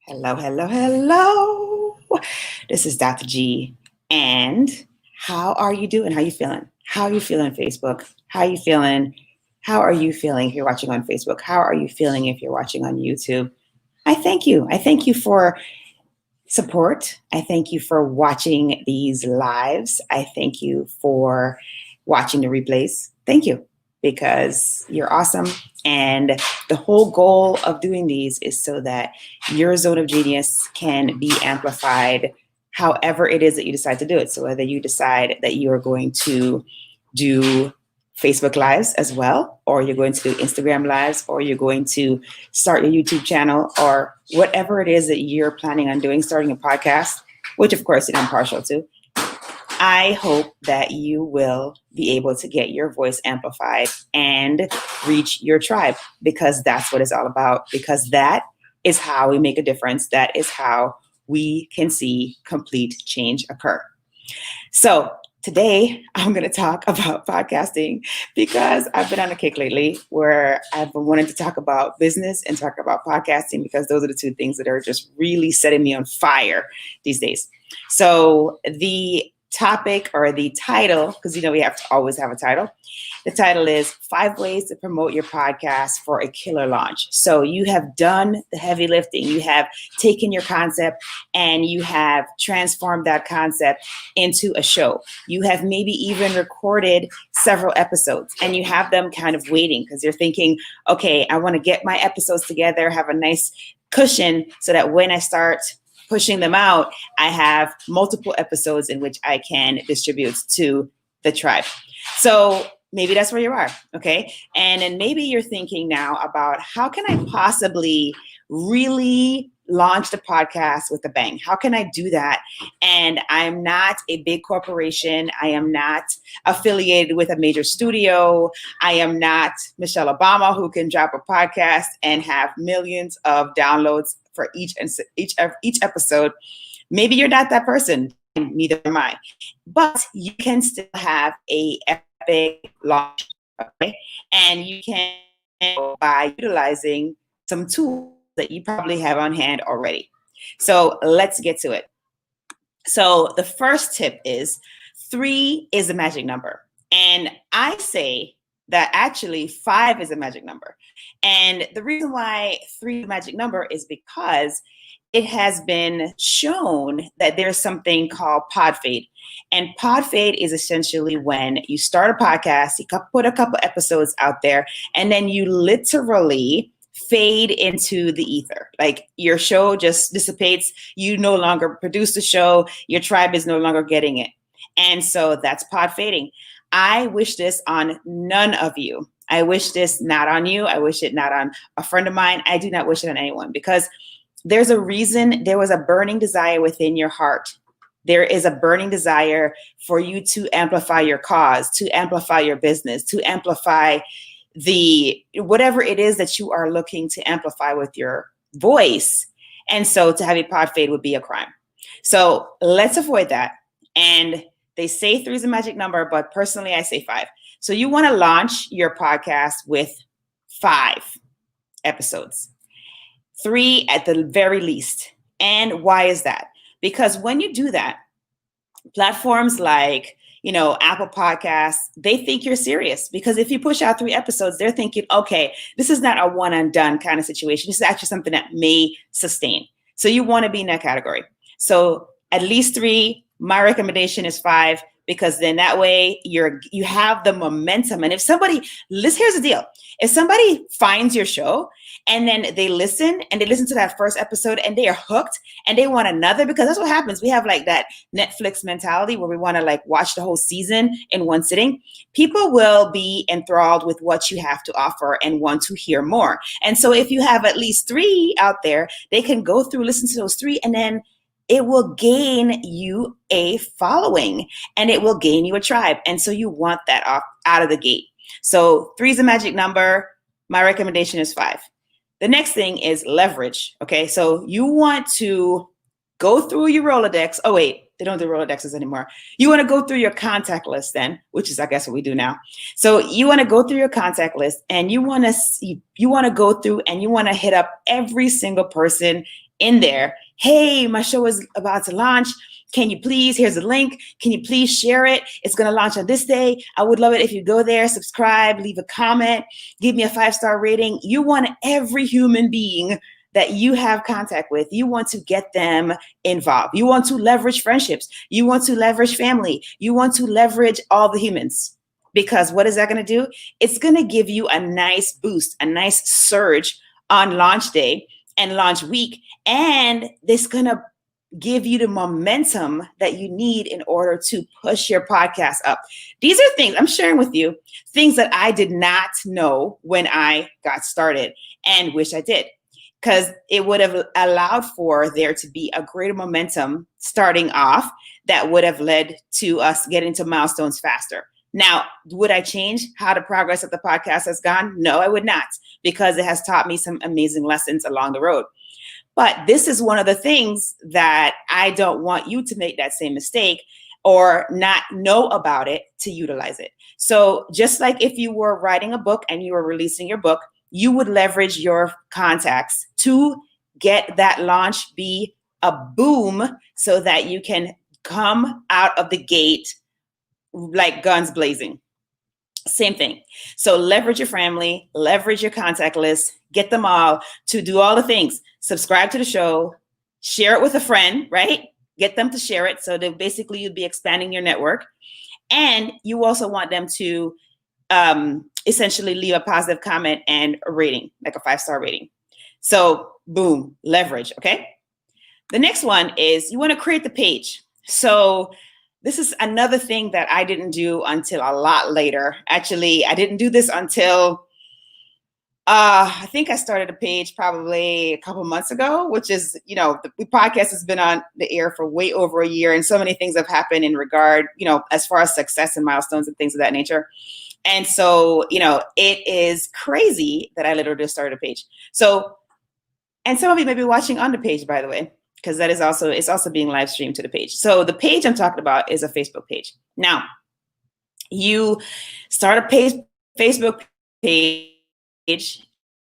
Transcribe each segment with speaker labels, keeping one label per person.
Speaker 1: Hello, hello, hello. This is Dr. G. And how are you doing? How are you feeling? How are you feeling, Facebook? How are you feeling? How are you feeling if you're watching on Facebook? How are you feeling if you're watching on YouTube? I thank you. I thank you for support. I thank you for watching these lives. I thank you for watching the replays. Thank you, because you're awesome. And the whole goal of doing these is so that your zone of genius can be amplified however it is that you decide to do it. So whether you decide that you are going to do Facebook Lives as well, or you're going to do Instagram Lives, or you're going to start your YouTube channel, or whatever it is that you're planning on doing, starting a podcast, which of course I'm partial to. I hope that you will be able to get your voice amplified and reach your tribe, because that's what it's all about, because that is how we make a difference. That is how we can see complete change occur. So today, I'm going to talk about podcasting because I've been on a kick lately where I've been wanting to talk about business and talk about podcasting, because those are the two things that are just really setting me on fire these days. So the topic, or the title, because we have to always have a title. The title is 5 Ways to Promote Your Podcast for a Killer Launch. So you have done the heavy lifting. You have taken your concept and you have transformed that concept into a show. You have maybe even recorded several episodes and you have them kind of waiting because you're thinking, okay, I want to get my episodes together, have a nice cushion so that when I start pushing them out, I have multiple episodes in which I can distribute to the tribe. So maybe that's where you are, okay? And then maybe you're thinking now about, how can I possibly really launch the podcast with a bang? How can I do that? And I'm not a big corporation. I am not affiliated with a major studio. I am not Michelle Obama, who can drop a podcast and have millions of downloads for each episode. Maybe you're not that person, neither am I. But you can still have a epic launch, okay? And you can, by utilizing some tools that you probably have on hand already. So let's get to it. So the first tip is 3 is a magic number. And I say that actually 5 is a magic number. And the reason why 3 is a magic number is because it has been shown that there's something called pod fade. And pod fade is essentially when you start a podcast, you put a couple episodes out there, and then you literally fade into the ether. Like your show just dissipates. You no longer produce the show. Your tribe is no longer getting it. And so that's pod fading. I wish this on none of you. I wish this not on you. I wish it not on a friend of mine. I do not wish it on anyone, because there's a reason. There was a burning desire within your heart. There is a burning desire for you to amplify your cause, to amplify your business, to amplify the whatever it is that you are looking to amplify with your voice. And so to have a pod fade would be a crime. So let's avoid that. And they say 3 is a magic number, but personally I say 5. So you want to launch your podcast with 5 episodes, 3 at the very least. And why is that? Because when you do that, platforms like, Apple Podcasts, they think you're serious, because if you push out 3 episodes, they're thinking, okay, this is not a one and done kind of situation. This is actually something that may sustain. So you want to be in that category. So at least 3. My recommendation is 5, because then that way you have the momentum. And if somebody, here's the deal. If somebody finds your show and then they listen to that first episode and they are hooked and they want another, because that's what happens. We have like that Netflix mentality where we want to like watch the whole season in one sitting. People will be enthralled with what you have to offer and want to hear more. And so if you have at least 3 out there, they can go through, listen to those 3, and then it will gain you a following and it will gain you a tribe. And so you want that out of the gate. So 3 is a magic number. My recommendation is 5. The next thing is leverage. Okay. So you want to go through your Rolodex. Oh, wait, they don't do Rolodexes anymore. You want to go through your contact list then, which is, I guess, what we do now. So you want to go through your contact list and you want to go through and you want to hit up every single person in there, hey, my show is about to launch. Can you please, here's a link. Can you please share it? It's going to launch on this day. I would love it if you go there, subscribe, leave a comment, give me a 5-star rating. You want every human being that you have contact with, you want to get them involved. You want to leverage friendships. You want to leverage family. You want to leverage all the humans. Because what is that going to do? It's going to give you a nice boost, a nice surge on launch day and launch week. And it's going to give you the momentum that you need in order to push your podcast up. These are things I'm sharing with you, things that I did not know when I got started and wish I did, because it would have allowed for there to be a greater momentum starting off that would have led to us getting to milestones faster. Now, would I change how the progress of the podcast has gone? No, I would not, because it has taught me some amazing lessons along the road. But this is one of the things that I don't want you to make that same mistake or not know about it to utilize it. So just like if you were writing a book and you were releasing your book, you would leverage your contacts to get that launch be a boom so that you can come out of the gate like guns blazing. Same thing. So leverage your family, leverage your contact list, get them all to do all the things. Subscribe to the show, share it with a friend, right? Get them to share it. So that basically you'd be expanding your network. And you also want them to essentially leave a positive comment and a rating, like a 5-star rating. So boom, leverage, okay? The next one is you want to create the page. So this is another thing that I didn't do until a lot later. Actually, I didn't do this until I think I started a page probably a couple months ago, which is, the podcast has been on the air for way over a year, and so many things have happened in regard, as far as success and milestones and things of that nature. And so, it is crazy that I literally just started a page. So, and some of you may be watching on the page, by the way, because that is it's also being live streamed to the page. So the page I'm talking about is a Facebook page. Now, you start a Facebook page,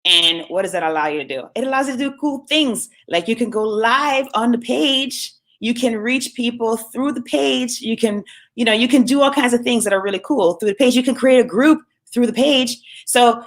Speaker 1: and what does that allow you to do? It allows you to do cool things. Like you can go live on the page. You can reach people through the page. You can do all kinds of things that are really cool through the page. You can create a group through the page. So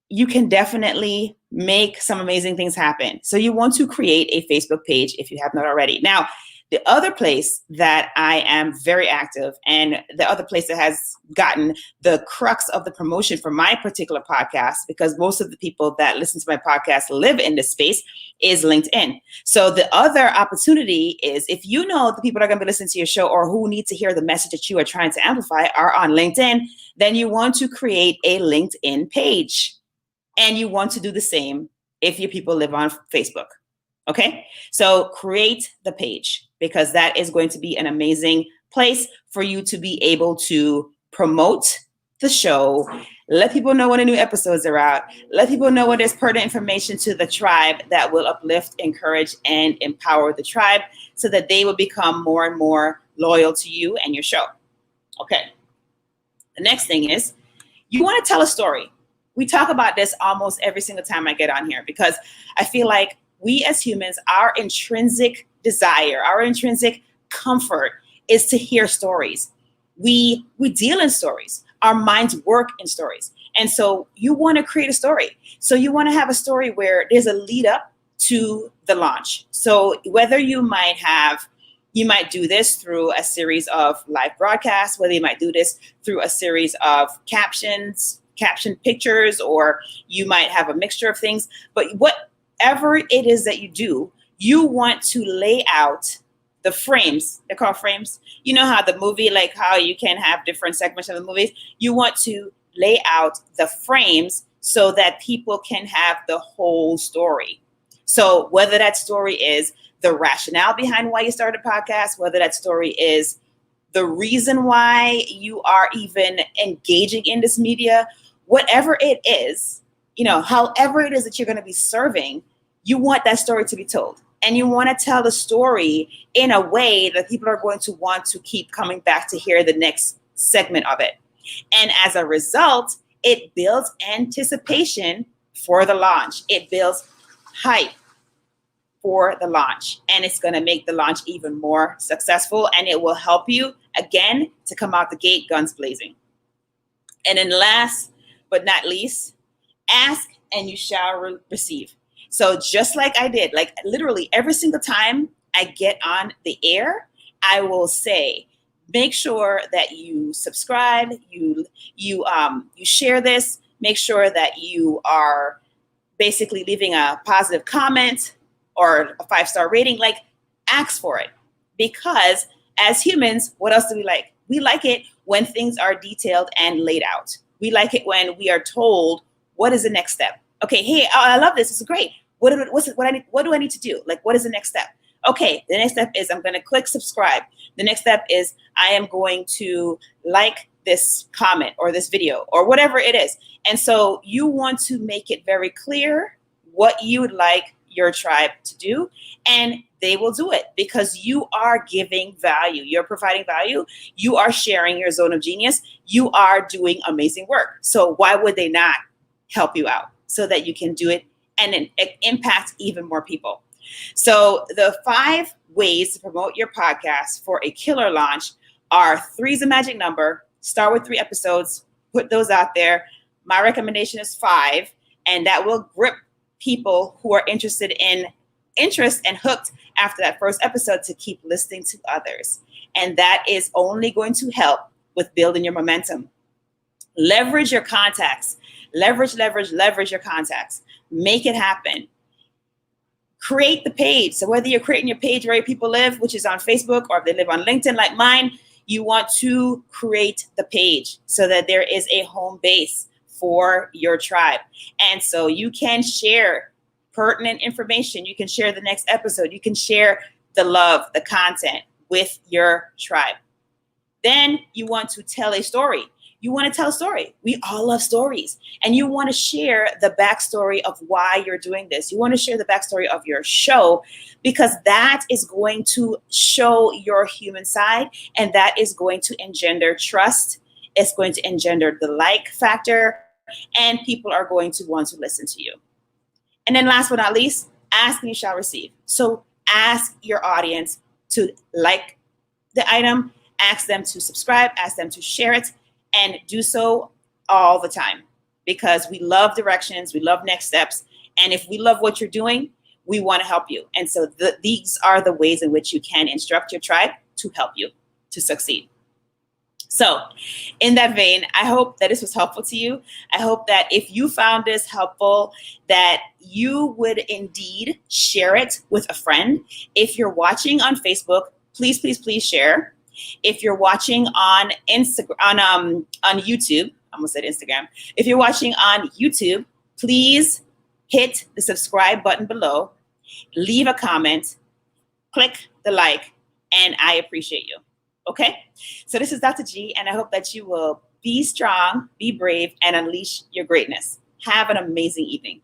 Speaker 1: you can definitely make some amazing things happen. So you want to create a Facebook page if you have not already. Now, the other place that I am very active, and the other place that has gotten the crux of the promotion for my particular podcast, because most of the people that listen to my podcast live in this space, is LinkedIn. So the other opportunity is, if you know the people that are going to be listening to your show or who need to hear the message that you are trying to amplify are on LinkedIn, then you want to create a LinkedIn page. And you want to do the same if your people live on Facebook. Okay, so create the page, because that is going to be an amazing place for you to be able to promote the show, let people know when the new episodes are out, let people know when there's pertinent information to the tribe that will uplift, encourage, and empower the tribe so that they will become more and more loyal to you and your show. Okay, the next thing is you want to tell a story. We talk about this almost every single time I get on here, because I feel like we as humans, our intrinsic desire, our intrinsic comfort is to hear stories. We deal in stories. Our minds work in stories. And so you want to create a story. So you want to have a story where there's a lead up to the launch. So whether you might do this through a series of live broadcasts, whether you might do this through a series of caption pictures, or you might have a mixture of things. But whatever it is that you do, you want to lay out the frames. They're called frames. You know how the movie, like how you can have different segments of the movies. You want to lay out the frames so that people can have the whole story. So whether that story is the rationale behind why you started a podcast, whether that story is the reason why you are even engaging in this media, whatever it is, however it is that you're going to be serving, you want that story to be told. And you want to tell the story in a way that people are going to want to keep coming back to hear the next segment of it. And as a result, it builds anticipation for the launch. It builds hype. for the launch, and it's going to make the launch even more successful, and it will help you again to come out the gate guns blazing. And then last but not least, ask and you shall receive. So just like I did, like literally every single time I get on the air, I will say, make sure that you subscribe, you share this, make sure that you are basically leaving a positive comment or a 5-star rating, like ask for it. Because as humans, what else do we like? We like it when things are detailed and laid out. We like it when we are told, what is the next step? Okay, hey, I love this. It's great. What do I need to do? Like, what is the next step? Okay, the next step is I'm going to click subscribe. The next step is I am going to like this comment or this video or whatever it is. And so you want to make it very clear what you would like your tribe to do, and they will do it because you are giving value. You're providing value. You are sharing your zone of genius. You are doing amazing work. So why would they not help you out so that you can do it and impact even more people? So the 5 ways to promote your podcast for a killer launch are 3 is a magic number. Start with 3 episodes, put those out there. My recommendation is 5, and that will grip people who are interested and hooked after that first episode to keep listening to others. And that is only going to help with building your momentum. Leverage your contacts. Leverage your contacts. Make it happen. Create the page. So whether you're creating your page where people live, which is on Facebook, or if they live on LinkedIn like mine, you want to create the page so that there is a home base for your tribe. And so you can share pertinent information. You can share the next episode. You can share the love, the content with your tribe. Then you want to tell a story. You want to tell a story. We all love stories. And you want to share the backstory of why you're doing this. You want to share the backstory of your show, because that is going to show your human side, and that is going to engender trust. It's going to engender the like factor, and people are going to want to listen to you. And then last but not least, ask and you shall receive. So ask your audience to like the item, ask them to subscribe, ask them to share it, and do so all the time, because we love directions, we love next steps. And if we love what you're doing, we want to help you. And so these are the ways in which you can instruct your tribe to help you to succeed. So in that vein, I hope that this was helpful to you. I hope that if you found this helpful, that you would indeed share it with a friend. If you're watching on Facebook, please share. If you're watching on Instagram, on YouTube, I almost said Instagram. If you're watching on YouTube, please hit the subscribe button below, leave a comment, click the like, and I appreciate you. Okay? So this is Dr. G, and I hope that you will be strong, be brave, and unleash your greatness. Have an amazing evening.